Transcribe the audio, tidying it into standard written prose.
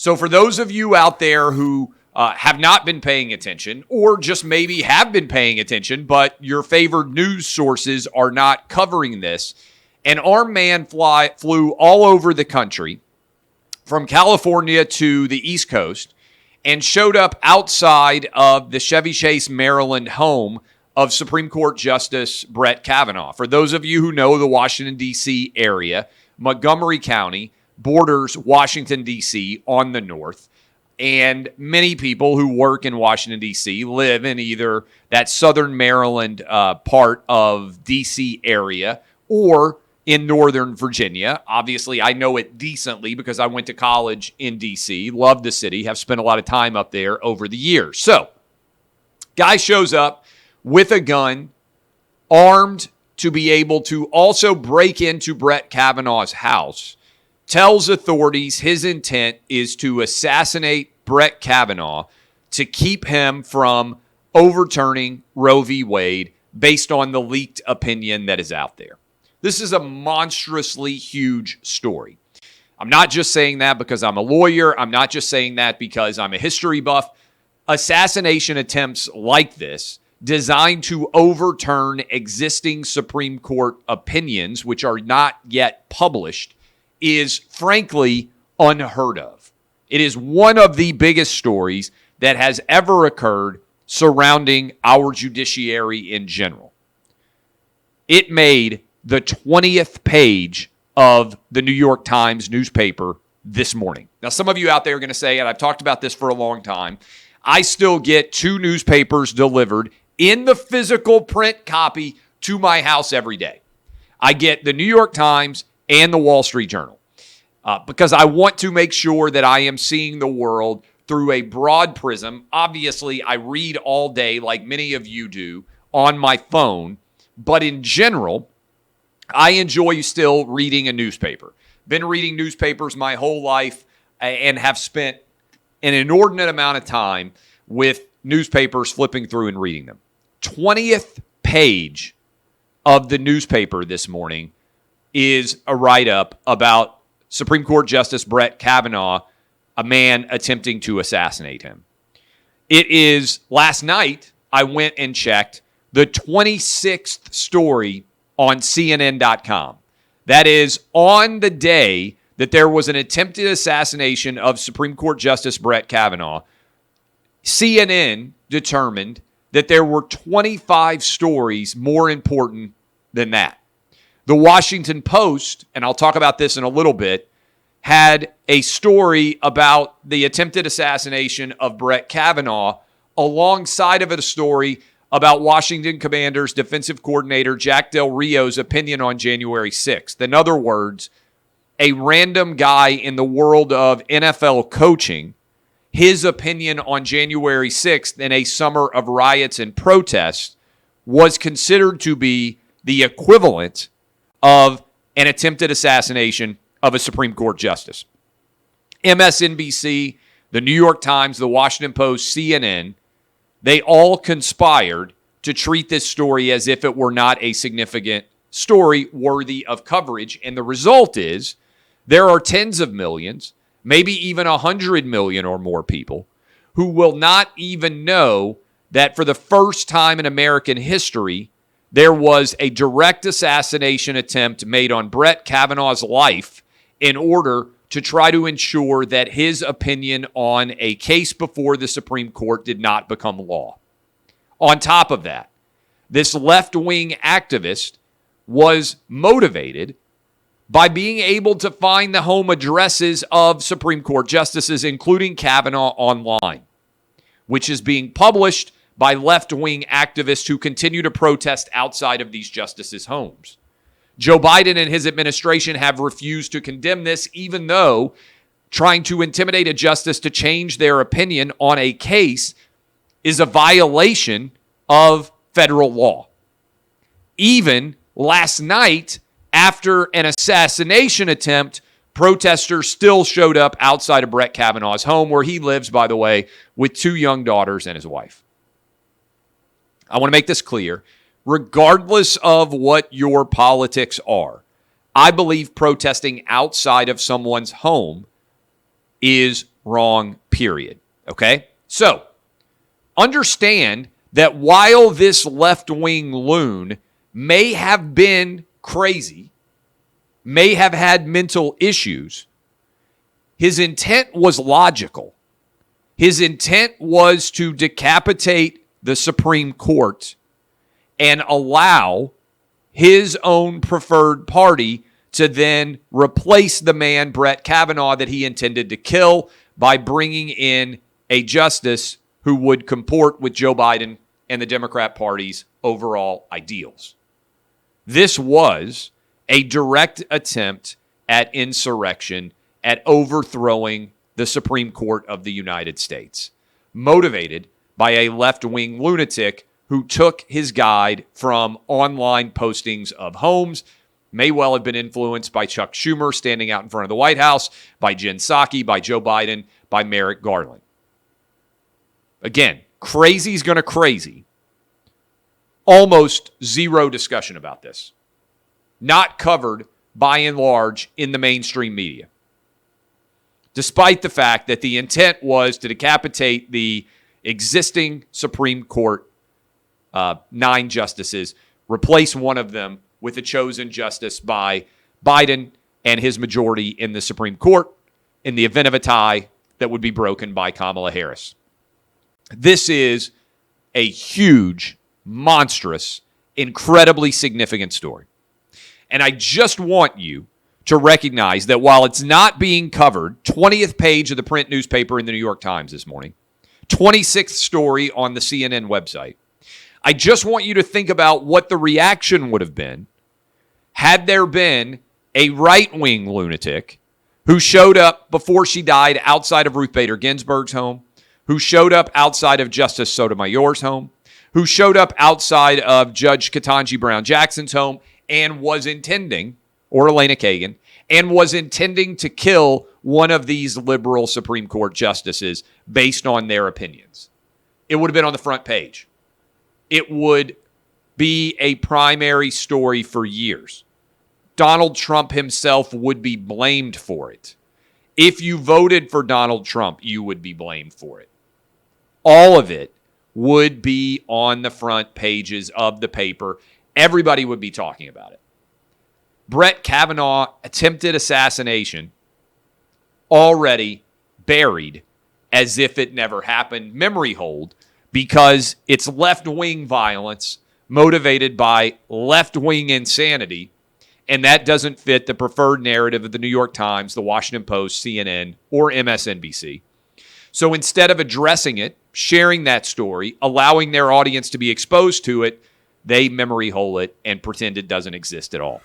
So for those of you out there who have not been paying attention, or just maybe have been paying attention, but your favored news sources are not covering this, an armed man flew all over the country from California to the East Coast and showed up outside of the Chevy Chase, Maryland home of Supreme Court Justice Brett Kavanaugh. For those of you who know the Washington, D.C. area, Montgomery County borders Washington, D.C. on the north. And many people who work in Washington, D.C. live in either that southern Maryland part of D.C. area or in Northern Virginia. Obviously, I know it decently because I went to college in D.C., love the city, have spent a lot of time up there over the years. So, guy shows up with a gun, armed to be able to also break into Brett Kavanaugh's house, tells authorities his intent is to assassinate Brett Kavanaugh to keep him from overturning Roe v. Wade based on the leaked opinion that is out there. This is a monstrously huge story. I'm not just saying that because I'm a lawyer. I'm not just saying that because I'm a history buff. Assassination attempts like this, designed to overturn existing Supreme Court opinions, which are not yet published, is frankly unheard of. It is one of the biggest stories that has ever occurred surrounding our judiciary in general. It made the 20th page of the New York Times newspaper this morning. Now, some of you out there are going to say, and I've talked about this for a long time, I still get 2 newspapers delivered in the physical print copy to my house every day. I get the New York Times and the Wall Street Journal because I want to make sure that I am seeing the world through a broad prism. Obviously, I read all day like many of you do on my phone, but in general, I enjoy still reading a newspaper. Been reading newspapers my whole life and have spent an inordinate amount of time with newspapers flipping through and reading them. 20th page of the newspaper this morning is a write-up about Supreme Court Justice Brett Kavanaugh, a man attempting to assassinate him. It is, last night, I went and checked the 26th story on CNN.com. That is on the day that there was an attempted assassination of Supreme Court Justice Brett Kavanaugh. CNN determined that there were 25 stories more important than that. The Washington Post, and I'll talk about this in a little bit, had a story about the attempted assassination of Brett Kavanaugh alongside of it a story about Washington Commanders defensive coordinator Jack Del Rio's opinion on January 6th. In other words, a random guy in the world of NFL coaching, his opinion on January 6th in a summer of riots and protests was considered to be the equivalent of an attempted assassination of a Supreme Court justice. MSNBC, the New York Times, the Washington Post, CNN, they all conspired to treat this story as if it were not a significant story worthy of coverage. And the result is there are tens of millions, maybe even 100 million or more people who will not even know that for the first time in American history, there was a direct assassination attempt made on Brett Kavanaugh's life in order to try to ensure that his opinion on a case before the Supreme Court did not become law. On top of that, this left-wing activist was motivated by being able to find the home addresses of Supreme Court justices, including Kavanaugh, online, which is being published by left-wing activists who continue to protest outside of these justices' homes. Joe Biden and his administration have refused to condemn this, even though trying to intimidate a justice to change their opinion on a case is a violation of federal law. Even last night, after an assassination attempt, protesters still showed up outside of Brett Kavanaugh's home, where he lives, by the way, with 2 young daughters and his wife. I want to make this clear. Regardless of what your politics are, I believe protesting outside of someone's home is wrong, period. Okay? So, understand that while this left-wing loon may have been crazy, may have had mental issues, his intent was logical. His intent was to decapitate the Supreme Court and allow his own preferred party to then replace the man, Brett Kavanaugh, that he intended to kill by bringing in a justice who would comport with Joe Biden and the Democrat Party's overall ideals. This was a direct attempt at insurrection, at overthrowing the Supreme Court of the United States, motivated by a left-wing lunatic who took his guide from online postings of homes, may well have been influenced by Chuck Schumer standing out in front of the White House, by Jen Psaki, by Joe Biden, by Merrick Garland. Again, crazy's gonna crazy. Almost zero discussion about this. Not covered, by and large, in the mainstream media. Despite the fact that the intent was to decapitate the existing Supreme Court 9 justices, replace one of them with a chosen justice by Biden and his majority in the Supreme Court in the event of a tie that would be broken by Kamala Harris. This is a huge, monstrous, incredibly significant story. And I just want you to recognize that while it's not being covered, 20th page of the print newspaper in the New York Times this morning, 26th story on the CNN website, I just want you to think about what the reaction would have been had there been a right-wing lunatic who showed up before she died outside of Ruth Bader Ginsburg's home, who showed up outside of Justice Sotomayor's home, who showed up outside of Judge Ketanji Brown Jackson's home and was intending, or Elena Kagan, and was intending to kill one of these liberal Supreme Court justices based on their opinions. It would have been on the front page. It would be a primary story for years. Donald Trump himself would be blamed for it. If you voted for Donald Trump, you would be blamed for it. All of it would be on the front pages of the paper. Everybody would be talking about it. Brett Kavanaugh attempted assassination already buried as if it never happened, memory hold, because it's left-wing violence motivated by left-wing insanity, and that doesn't fit the preferred narrative of the New York Times, the Washington Post, CNN, or MSNBC. So instead of addressing it, sharing that story, allowing their audience to be exposed to it, they memory hole it and pretend it doesn't exist at all.